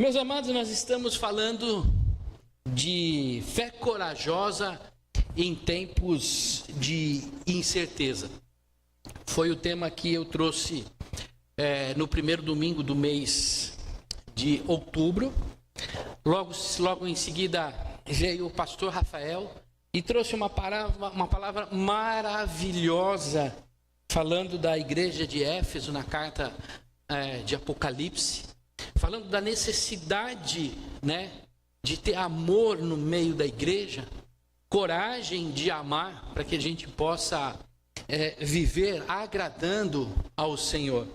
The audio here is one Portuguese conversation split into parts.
Meus amados, nós estamos falando de fé corajosa em tempos de incerteza. Foi o tema que eu trouxe no primeiro domingo do mês de outubro. Logo em seguida veio o pastor Rafael e trouxe uma palavra maravilhosa, falando da igreja de Éfeso na carta de Apocalipse, falando da necessidade, de ter amor no meio da igreja, coragem de amar, para que a gente possa viver agradando ao Senhor.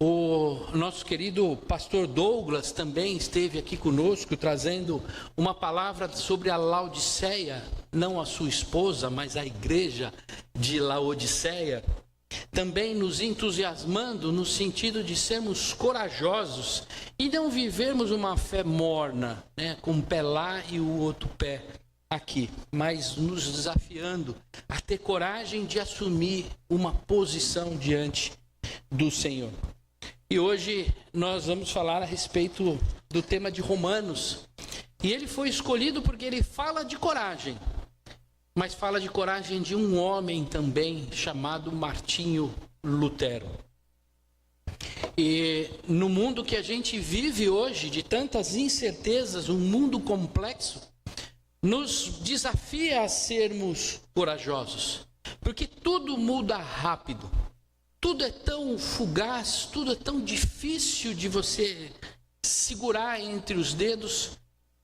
O nosso querido pastor Douglas também esteve aqui conosco, trazendo uma palavra sobre a Laodiceia, não a sua esposa, mas a igreja de Laodiceia, também nos entusiasmando no sentido de sermos corajosos e não vivermos uma fé morna, com um pé lá e o outro pé aqui, mas nos desafiando a ter coragem de assumir uma posição diante do Senhor. E hoje nós vamos falar a respeito do tema de Romanos, e ele foi escolhido porque ele fala de coragem, mas fala de coragem de um homem também chamado Martinho Lutero. E no mundo que a gente vive hoje, de tantas incertezas, um mundo complexo, nos desafia a sermos corajosos, porque tudo muda rápido, tudo é tão fugaz, tudo é tão difícil de você segurar entre os dedos,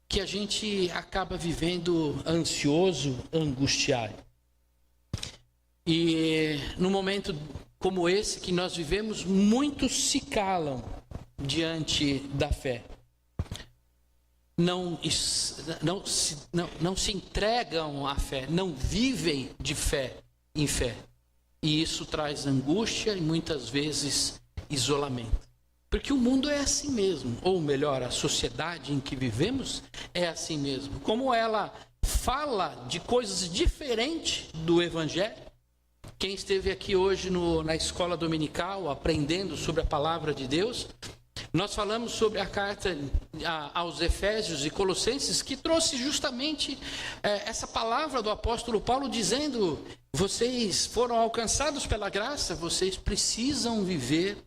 que a gente acaba vivendo ansioso, angustiado. E no momento como esse que nós vivemos, muitos se calam diante da fé. Não se entregam à fé, não vivem de fé em fé. E isso traz angústia e muitas vezes isolamento. Porque o mundo é assim mesmo, ou melhor, a sociedade em que vivemos é assim mesmo. Como ela fala de coisas diferentes do Evangelho. Quem esteve aqui hoje na escola dominical, aprendendo sobre a palavra de Deus, nós falamos sobre a carta aos Efésios e Colossenses, que trouxe justamente essa palavra do apóstolo Paulo, dizendo: vocês foram alcançados pela graça, vocês precisam viver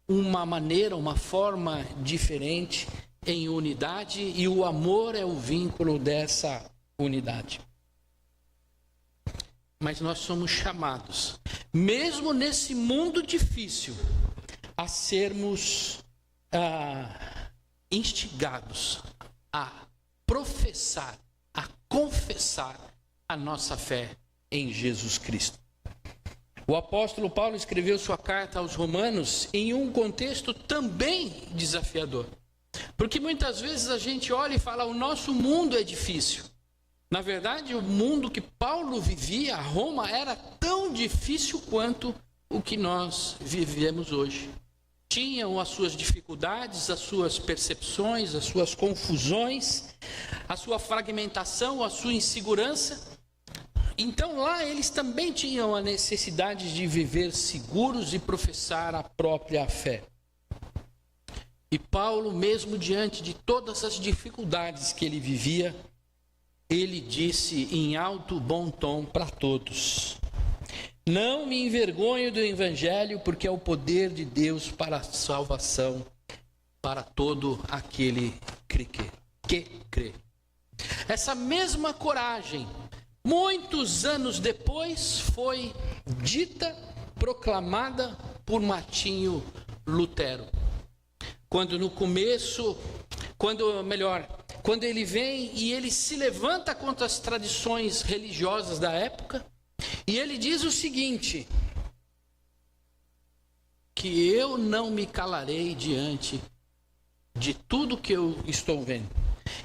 uma maneira, uma forma diferente, em unidade, e o amor é o vínculo dessa unidade. Mas nós somos chamados, mesmo nesse mundo difícil, a sermos instigados a professar, a confessar a nossa fé em Jesus Cristo. O apóstolo Paulo escreveu sua carta aos Romanos em um contexto também desafiador. Porque muitas vezes a gente olha e fala: o nosso mundo é difícil. Na verdade, o mundo que Paulo vivia, Roma, era tão difícil quanto o que nós vivemos hoje. Tinham as suas dificuldades, as suas percepções, as suas confusões, a sua fragmentação, a sua insegurança. Então lá eles também tinham a necessidade de viver seguros e professar a própria fé. E Paulo, mesmo diante de todas as dificuldades que ele vivia, ele disse em alto bom tom para todos: não me envergonho do Evangelho, porque é o poder de Deus para a salvação para todo aquele que crê. Essa mesma coragem, muitos anos depois, foi dita, proclamada por Martinho Lutero. Quando no começo, quando ele vem e ele se levanta contra as tradições religiosas da época, e ele diz o seguinte: que eu não me calarei diante de tudo que eu estou vendo.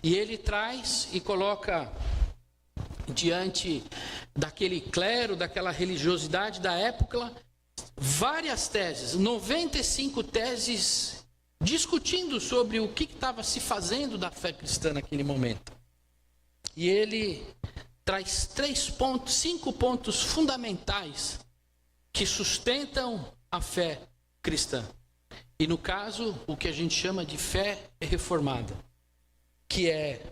E ele traz e coloca diante daquele clero, daquela religiosidade da época, várias teses, 95 teses, discutindo sobre o que estava se fazendo da fé cristã naquele momento. E ele traz 5 pontos fundamentais que sustentam a fé cristã. E no caso, o que a gente chama de fé reformada, que é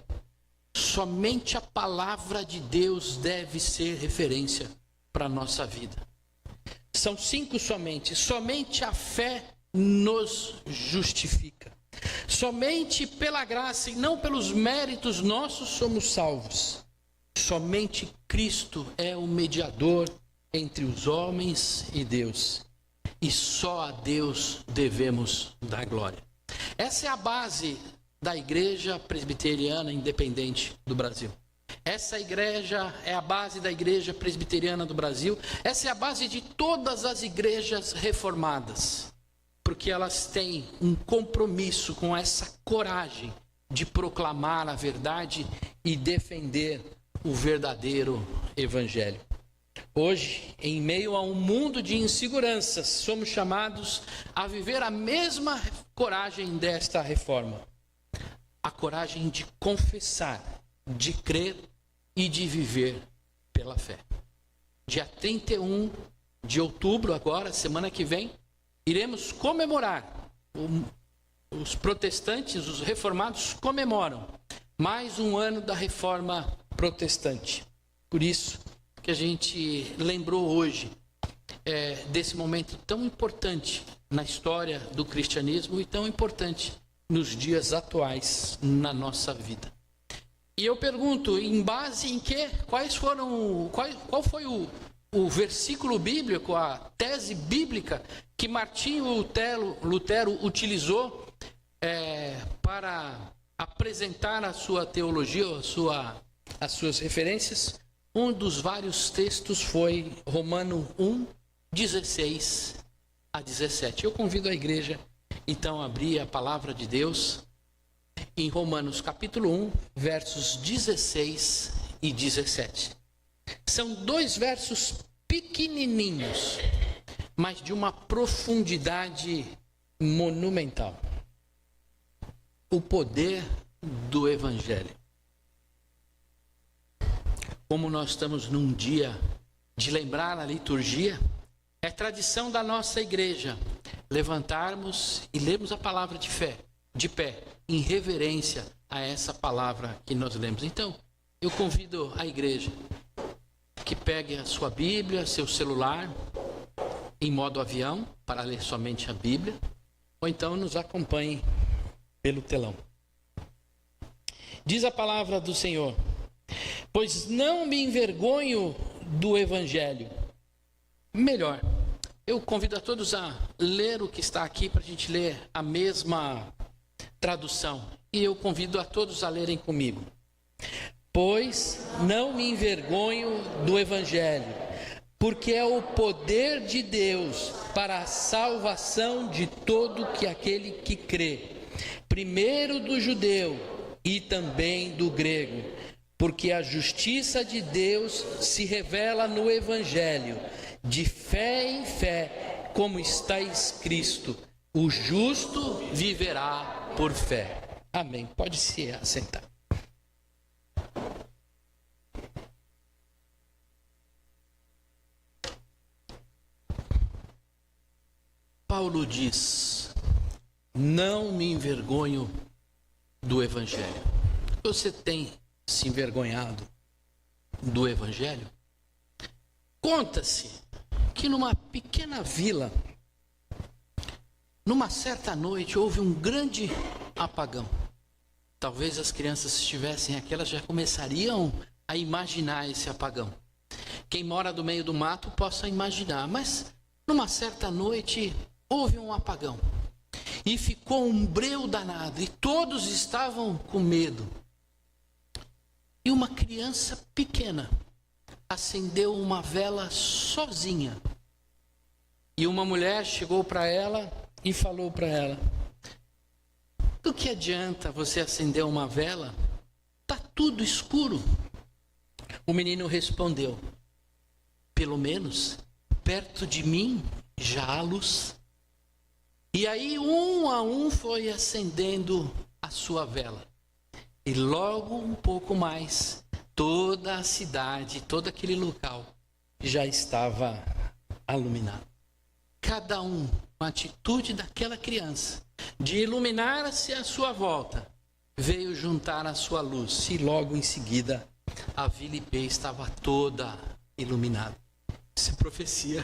somente a palavra de Deus deve ser referência para a nossa vida. São 5 somente. Somente a fé nos justifica. Somente pela graça e não pelos méritos nossos somos salvos. Somente Cristo é o mediador entre os homens e Deus. E só a Deus devemos dar glória. Essa é a base da Igreja Presbiteriana Independente do Brasil. Essa igreja é a base da Igreja Presbiteriana do Brasil. Essa é a base de todas as igrejas reformadas. Porque elas têm um compromisso com essa coragem de proclamar a verdade e defender o verdadeiro evangelho. Hoje, em meio a um mundo de inseguranças, somos chamados a viver a mesma coragem desta reforma. A coragem de confessar, de crer e de viver pela fé. Dia 31 de outubro, agora, semana que vem, iremos comemorar. Os protestantes, os reformados comemoram mais um ano da reforma protestante. Por isso que a gente lembrou hoje desse momento tão importante na história do cristianismo e tão importante nos dias atuais na nossa vida. E eu pergunto, em base em quê? Qual foi o versículo bíblico, a tese bíblica que Martinho Lutero utilizou para apresentar a sua teologia, as suas referências? Um dos vários textos foi Romano 1, 16 a 17. Eu convido a igreja, então, a abrir a palavra de Deus em Romanos capítulo 1, versos 16 e 17. São 2 versos pequenininhos, mas de uma profundidade monumental. O poder do Evangelho. Como nós estamos num dia de lembrar a liturgia, é tradição da nossa igreja levantarmos e lermos a palavra de fé, de pé, em reverência a essa palavra que nós lemos. Então, eu convido a igreja que pegue a sua Bíblia, seu celular, em modo avião, para ler somente a Bíblia, ou então nos acompanhe pelo telão. Diz a palavra do Senhor: pois não me envergonho do Evangelho. Melhor, eu convido a todos a ler o que está aqui para a gente ler a mesma tradução. E eu convido a todos a lerem comigo. Pois não me envergonho do Evangelho, porque é o poder de Deus para a salvação de todo aquele que crê, primeiro do judeu e também do grego. Porque a justiça de Deus se revela no Evangelho, de fé em fé, como está escrito: o justo viverá por fé. Amém. Pode se assentar. Paulo diz: não me envergonho do Evangelho. Você tem se envergonhado do Evangelho? Conta-se que numa pequena vila, numa certa noite, houve um grande apagão. Talvez as crianças, se estivessem aqui, elas já começariam a imaginar esse apagão. Quem mora no meio do mato possa imaginar, mas numa certa noite houve um apagão. E ficou um breu danado, e todos estavam com medo. E uma criança pequena acendeu uma vela sozinha. E uma mulher chegou para ela e falou para ela: do que adianta você acender uma vela? Está tudo escuro. O menino respondeu: pelo menos perto de mim já há luz. E aí um a um foi acendendo a sua vela. E logo um pouco mais, toda a cidade, todo aquele local já estava iluminado. cada um, com a atitude daquela criança, de iluminar-se à sua volta, veio juntar a sua luz, e logo em seguida a Vila IP estava toda iluminada. Isso é profecia.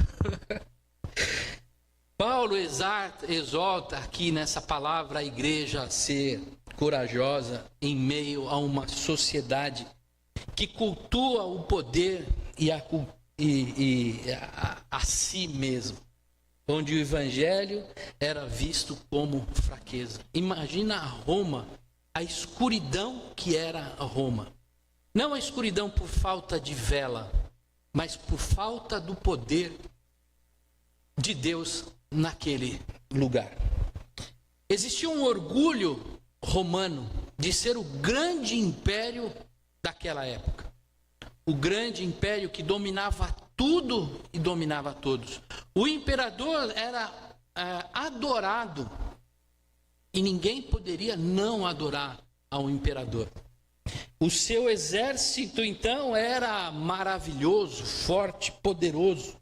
Paulo exalta aqui nessa palavra a igreja a ser corajosa em meio a uma sociedade que cultua o poder e a si mesmo, onde o evangelho era visto como fraqueza. Imagina a Roma, a escuridão que era a Roma. Não a escuridão por falta de vela, mas por falta do poder de Deus naquele lugar. Existia um orgulho romano de ser o grande império daquela época. O grande império que dominava tudo e dominava todos. O imperador era adorado e ninguém poderia não adorar ao imperador. O seu exército, então, era maravilhoso, forte, poderoso.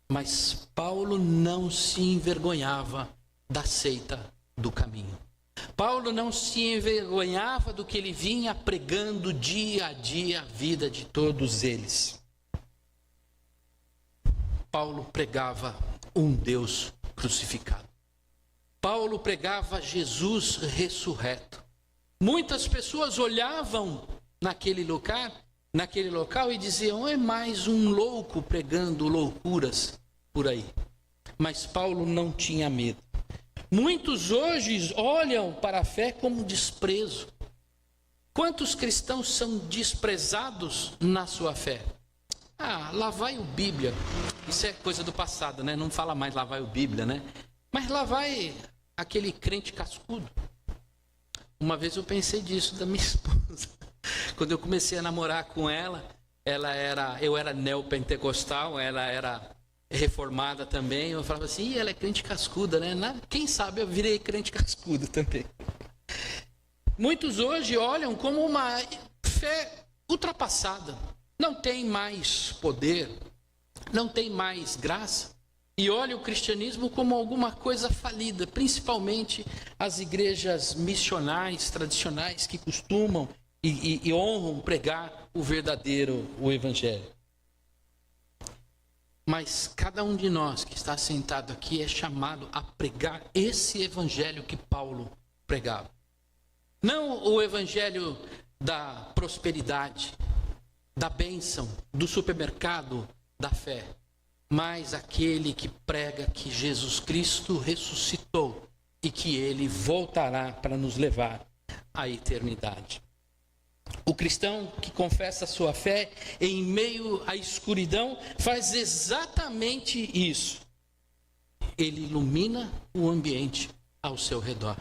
Mas Paulo não se envergonhava da seita do caminho. Paulo não se envergonhava do que ele vinha pregando dia a dia a vida de todos eles. Paulo pregava um Deus crucificado. Paulo pregava Jesus ressurreto. Muitas pessoas olhavam naquele local e diziam: é mais um louco pregando loucuras por aí. Mas Paulo não tinha medo. Muitos hoje olham para a fé como desprezo. Quantos cristãos são desprezados na sua fé? Lá vai o Bíblia. Isso é coisa do passado, né? Não fala mais lá vai o Bíblia, né? Mas lá vai aquele crente cascudo. Uma vez eu pensei disso da minha esposa. Quando eu comecei a namorar com ela, eu era neopentecostal, ela era reformada também. Eu falava assim: ela é crente cascuda, né? Quem sabe eu virei crente cascudo também. Muitos hoje olham como uma fé ultrapassada. Não tem mais poder, não tem mais graça. E olha o cristianismo como alguma coisa falida, principalmente as igrejas missionais, tradicionais, que costumam e honram pregar o evangelho. Mas cada um de nós que está sentado aqui é chamado a pregar esse evangelho que Paulo pregava. Não o evangelho da prosperidade, da bênção, do supermercado, da fé. Mas aquele que prega que Jesus Cristo ressuscitou e que ele voltará para nos levar à eternidade. O cristão que confessa a sua fé em meio à escuridão faz exatamente isso. Ele ilumina o ambiente ao seu redor.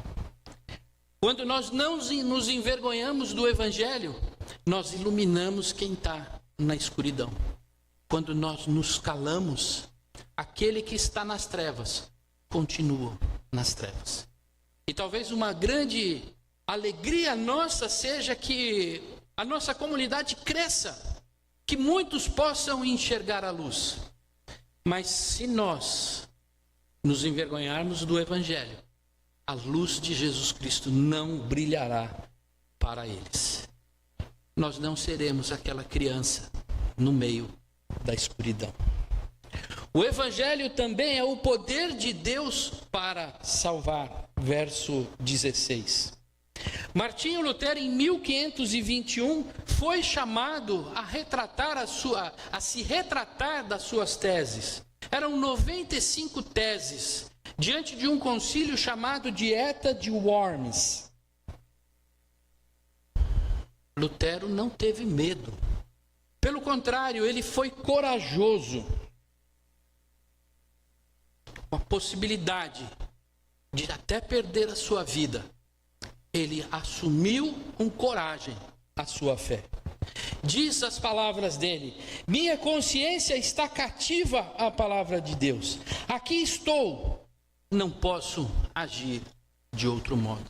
Quando nós não nos envergonhamos do evangelho, nós iluminamos quem está na escuridão. Quando nós nos calamos, aquele que está nas trevas continua nas trevas. E talvez uma grande alegria nossa seja que a nossa comunidade cresça, que muitos possam enxergar a luz. Mas se nós nos envergonharmos do evangelho, a luz de Jesus Cristo não brilhará para eles. Nós não seremos aquela criança no meio da escuridão. O evangelho também é o poder de Deus para salvar. Verso 16. Martinho Lutero, em 1521, foi chamado a se retratar das suas teses. Eram 95 teses, diante de um concílio chamado Dieta de Worms. Lutero não teve medo. Pelo contrário, ele foi corajoso. Com a possibilidade de até perder a sua vida, ele assumiu com coragem a sua fé. Diz as palavras dele: minha consciência está cativa à palavra de Deus. Aqui estou, não posso agir de outro modo.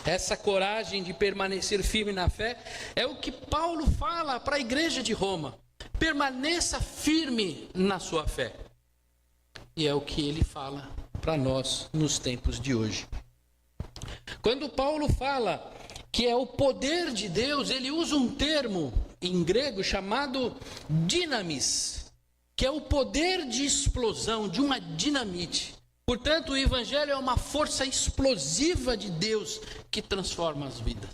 Essa coragem de permanecer firme na fé é o que Paulo fala para a igreja de Roma. Permaneça firme na sua fé. e é o que ele fala para nós nos tempos de hoje. Quando Paulo fala que é o poder de Deus, ele usa um termo em grego chamado dinamis, que é o poder de explosão, de uma dinamite. Portanto, o evangelho é uma força explosiva de Deus que transforma as vidas.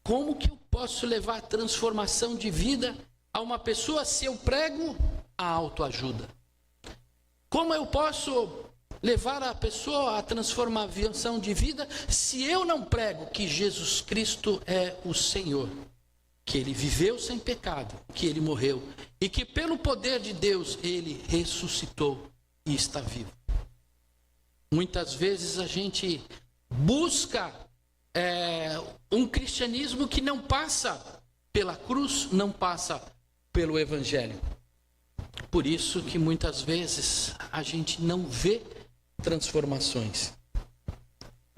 Como que eu posso levar a transformação de vida a uma pessoa se eu prego a autoajuda? Como eu posso levar a pessoa a transformação de vida se eu não prego que Jesus Cristo é o Senhor? Que ele viveu sem pecado, que ele morreu e que pelo poder de Deus ele ressuscitou e está vivo. Muitas vezes a gente busca um cristianismo que não passa pela cruz, não passa pelo evangelho. Por isso que muitas vezes a gente não vê transformações.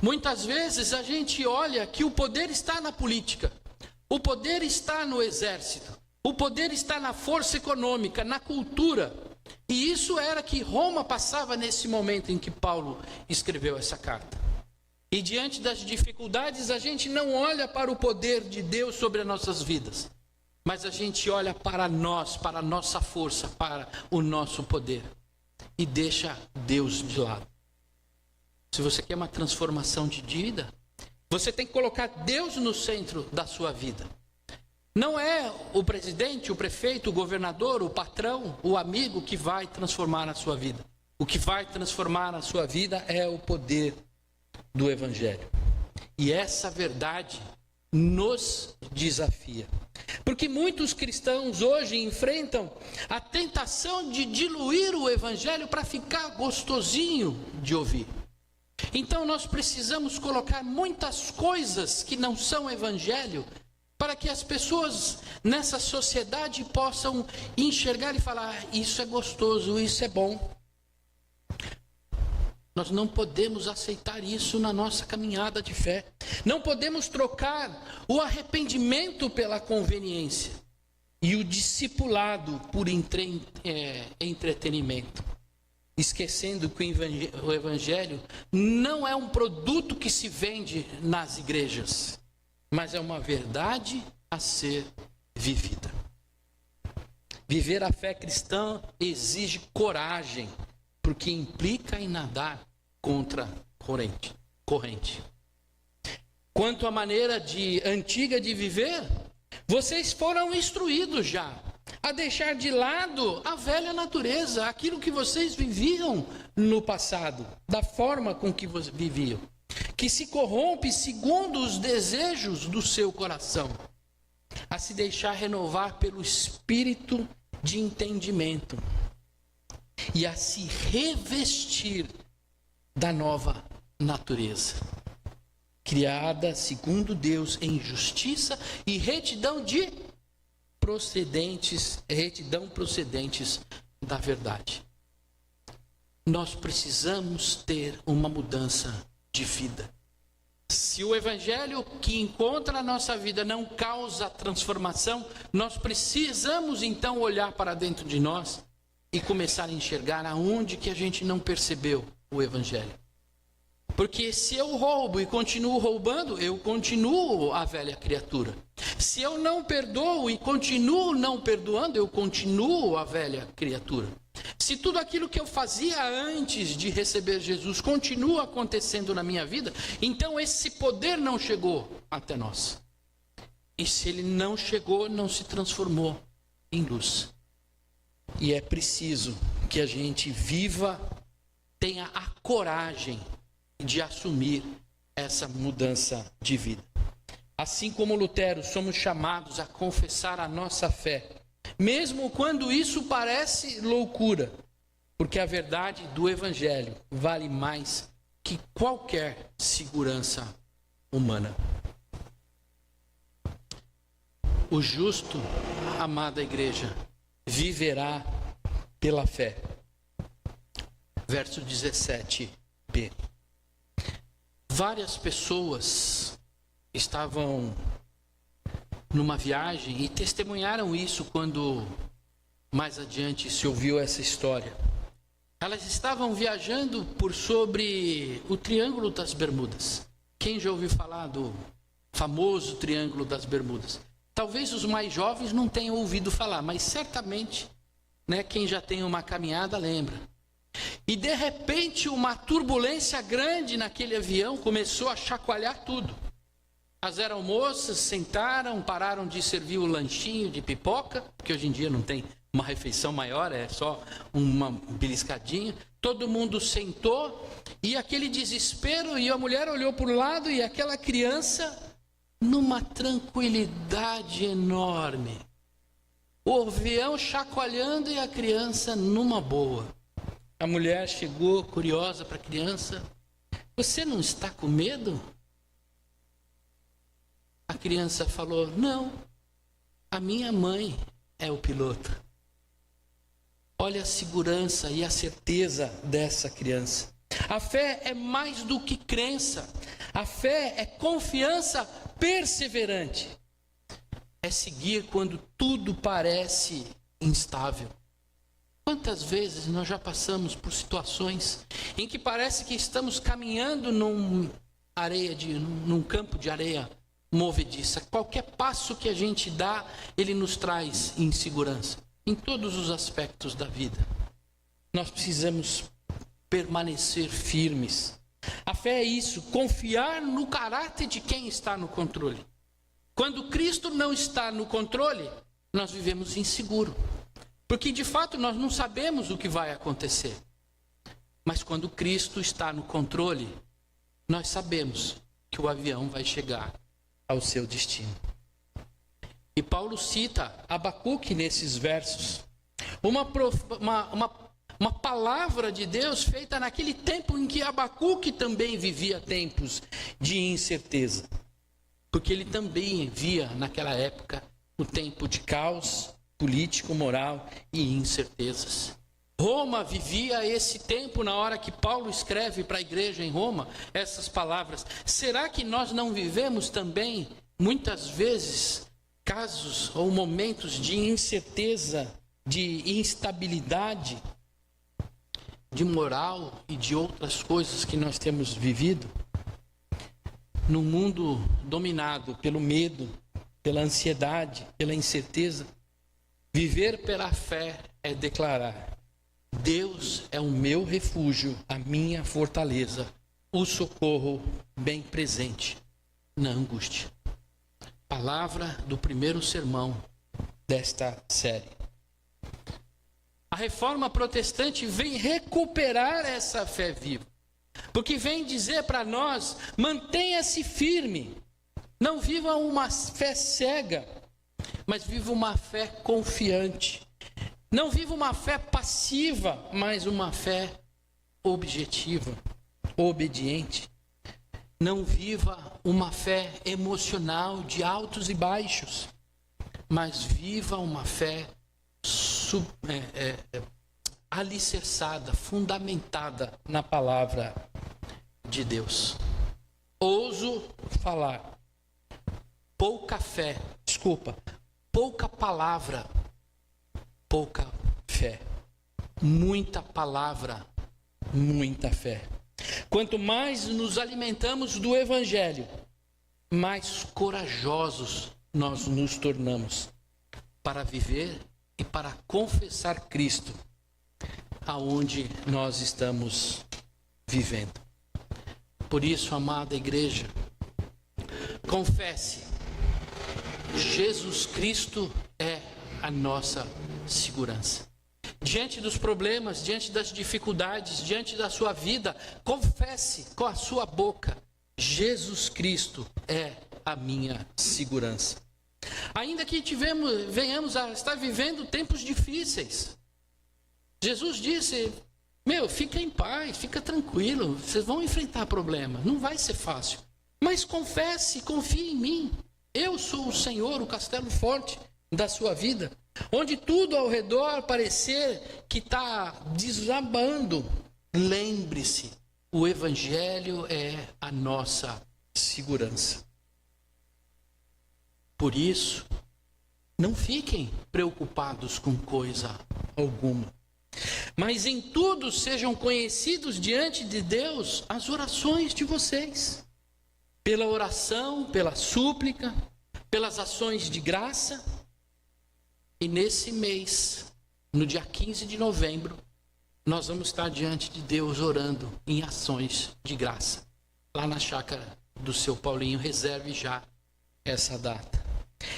Muitas vezes a gente olha que o poder está na política, o poder está no exército, o poder está na força econômica, na cultura. E isso era que Roma passava nesse momento em que Paulo escreveu essa carta. E diante das dificuldades, a gente não olha para o poder de Deus sobre as nossas vidas, mas a gente olha para nós, para a nossa força, para o nosso poder, e deixa Deus de lado. Se você quer uma transformação de vida, você tem que colocar Deus no centro da sua vida. Não é o presidente, o prefeito, o governador, o patrão, o amigo que vai transformar a sua vida. O que vai transformar a sua vida é o poder do evangelho. E essa verdade nos desafia. Porque muitos cristãos hoje enfrentam a tentação de diluir o evangelho para ficar gostosinho de ouvir. Então nós precisamos colocar muitas coisas que não são evangelho para que as pessoas nessa sociedade possam enxergar e falar: isso é gostoso, isso é bom. Nós não podemos aceitar isso na nossa caminhada de fé. Não podemos trocar o arrependimento pela conveniência e o discipulado por entretenimento. Esquecendo que o evangelho não é um produto que se vende nas igrejas, mas é uma verdade a ser vivida. Viver a fé cristã exige coragem, porque implica em nadar contra corrente. Quanto à maneira antiga de viver, vocês foram instruídos já a deixar de lado a velha natureza, aquilo que vocês viviam no passado, da forma com que viviam, que se corrompe segundo os desejos do seu coração, a se deixar renovar pelo espírito de entendimento e a se revestir da nova natureza, criada segundo Deus em justiça e retidão procedentes da verdade. Nós precisamos ter uma mudança de vida. Se o evangelho que encontra a nossa vida não causa transformação, nós precisamos então olhar para dentro de nós e começar a enxergar aonde que a gente não percebeu o evangelho. Porque se eu roubo e continuo roubando, eu continuo a velha criatura. Se eu não perdoo e continuo não perdoando, eu continuo a velha criatura. Se tudo aquilo que eu fazia antes de receber Jesus continua acontecendo na minha vida, então esse poder não chegou até nós. E se ele não chegou, não se transformou em luz. E é preciso que a gente tenha a coragem de assumir essa mudança de vida. Assim como Lutero, somos chamados a confessar a nossa fé, mesmo quando isso parece loucura, porque a verdade do evangelho vale mais que qualquer segurança humana. O justo, amada igreja, viverá pela fé. Verso 17b. Várias pessoas estavam numa viagem e testemunharam isso quando mais adiante se ouviu essa história. Elas estavam viajando por sobre o Triângulo das Bermudas. Quem já ouviu falar do famoso Triângulo das Bermudas? Talvez os mais jovens não tenham ouvido falar, mas certamente, quem já tem uma caminhada lembra. E de repente uma turbulência grande naquele avião começou a chacoalhar tudo. As aeromoças sentaram, pararam de servir o lanchinho de pipoca, porque hoje em dia não tem uma refeição maior, é só uma beliscadinha. Todo mundo sentou e aquele desespero, e a mulher olhou para o lado e aquela criança numa tranquilidade enorme. O avião chacoalhando e a criança numa boa. A mulher chegou curiosa para a criança: você não está com medo? A criança falou: não, a minha mãe é o piloto. Olha a segurança e a certeza dessa criança. A fé é mais do que crença. A fé é confiança perseverante. É seguir quando tudo parece instável. Quantas vezes nós já passamos por situações em que parece que estamos caminhando num campo de areia movediça. Qualquer passo que a gente dá, ele nos traz insegurança. Em todos os aspectos da vida. Nós precisamos permanecer firmes. A fé é isso, confiar no caráter de quem está no controle. Quando Cristo não está no controle, nós vivemos inseguro. Porque de fato nós não sabemos o que vai acontecer. Mas quando Cristo está no controle, nós sabemos que o avião vai chegar ao seu destino. E Paulo cita Abacuque nesses versos. Uma palavra de Deus feita naquele tempo em que Abacuque também vivia tempos de incerteza. Porque ele também via naquela época o tempo de caos político, moral e incertezas. Roma vivia esse tempo na hora que Paulo escreve para a igreja em Roma essas palavras. Será que nós não vivemos também, muitas vezes, casos ou momentos de incerteza, de instabilidade, de moral e de outras coisas que nós temos vivido? Num mundo dominado pelo medo, pela ansiedade, pela incerteza, viver pela fé é declarar: Deus é o meu refúgio, a minha fortaleza, o socorro bem presente na angústia. Palavra do primeiro sermão desta série. A reforma protestante vem recuperar essa fé viva, porque vem dizer para nós: mantenha-se firme, não viva uma fé cega, mas viva uma fé confiante. Não viva uma fé passiva, mas uma fé objetiva, obediente. Não viva uma fé emocional de altos e baixos, mas viva uma fé alicerçada, fundamentada na palavra de Deus. Ouso falar, pouca palavra, pouca fé. Muita palavra, muita fé. Quanto mais nos alimentamos do Evangelho, mais corajosos nós nos tornamos para viver e para confessar Cristo aonde nós estamos vivendo. Por isso, amada igreja, confesse: Jesus Cristo é a nossa segurança. Diante dos problemas, diante das dificuldades, diante da sua vida, confesse com a sua boca: Jesus Cristo é a minha segurança. Ainda que venhamos a estar vivendo tempos difíceis, Jesus disse: fica em paz, fica tranquilo, vocês vão enfrentar problemas, não vai ser fácil. Mas confesse, confie em mim. Eu sou o Senhor, o castelo forte da sua vida. Onde tudo ao redor parecer que está desabando, lembre-se, o Evangelho é a nossa segurança. Por isso, não fiquem preocupados com coisa alguma. Mas em tudo sejam conhecidos diante de Deus as orações de vocês, pela oração, pela súplica, pelas ações de graça. E nesse mês, no dia 15 de novembro, nós vamos estar diante de Deus orando em ações de graça. Lá na chácara do seu Paulinho, reserve já essa data.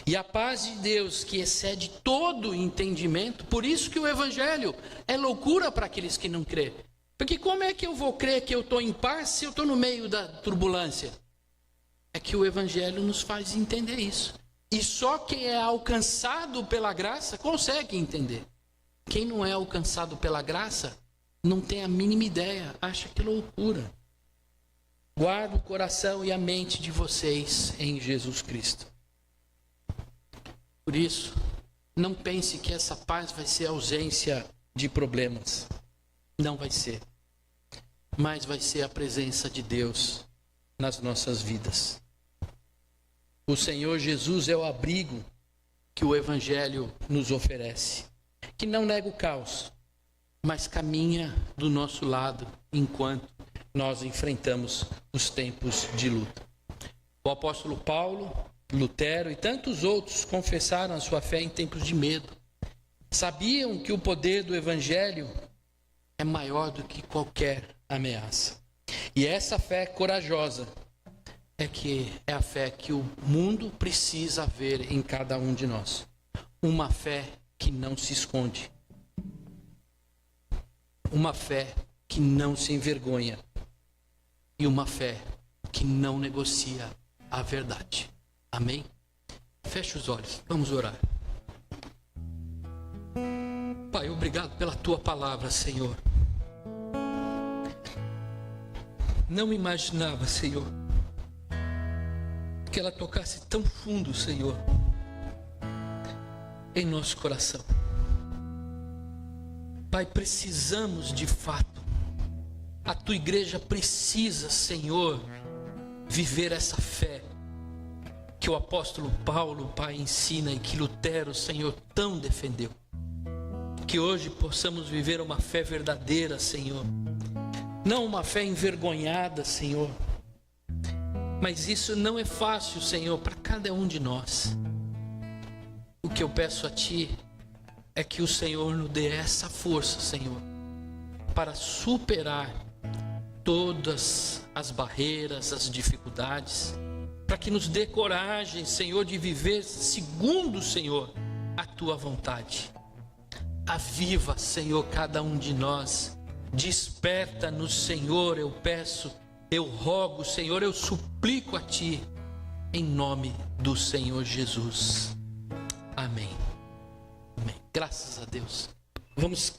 E a paz de Deus, que excede todo entendimento, por isso que o evangelho é loucura para aqueles que não crêem. Porque como é que eu vou crer que eu estou em paz se eu estou no meio da turbulência? É que o evangelho nos faz entender isso. E só quem é alcançado pela graça consegue entender. Quem não é alcançado pela graça não tem a mínima ideia, acha que loucura. Guarde o coração e a mente de vocês em Jesus Cristo. Por isso, não pense que essa paz vai ser ausência de problemas. Não vai ser. Mas vai ser a presença de Deus nas nossas vidas. O Senhor Jesus é o abrigo que o Evangelho nos oferece, que não nega o caos, mas caminha do nosso lado enquanto nós enfrentamos os tempos de luta. O apóstolo Paulo, Lutero e tantos outros confessaram a sua fé em tempos de medo. Sabiam que o poder do Evangelho é maior do que qualquer ameaça. E essa fé corajosa é a fé que o mundo precisa ver em cada um de nós. Uma fé que não se esconde. Uma fé que não se envergonha. E uma fé que não negocia a verdade. Amém? Feche os olhos, vamos orar. Pai, obrigado pela tua palavra, Senhor. Não imaginava, Senhor, que ela tocasse tão fundo, Senhor, em nosso coração. Pai, precisamos de fato, a tua igreja precisa, Senhor, viver essa fé que o apóstolo Paulo, Pai, ensina e que Lutero, Senhor, tão defendeu. Que hoje possamos viver uma fé verdadeira, Senhor. Não uma fé envergonhada, Senhor. Mas isso não é fácil, Senhor, para cada um de nós. O que eu peço a Ti é que o Senhor nos dê essa força, Senhor, para superar todas as barreiras, as dificuldades, para que nos dê coragem, Senhor, de viver segundo, Senhor, a Tua vontade. Aviva, Senhor, cada um de nós. Desperta-nos, Senhor, eu peço, eu rogo, Senhor, eu suplico a Ti, em nome do Senhor Jesus. Amém. Amém. Graças a Deus. Vamos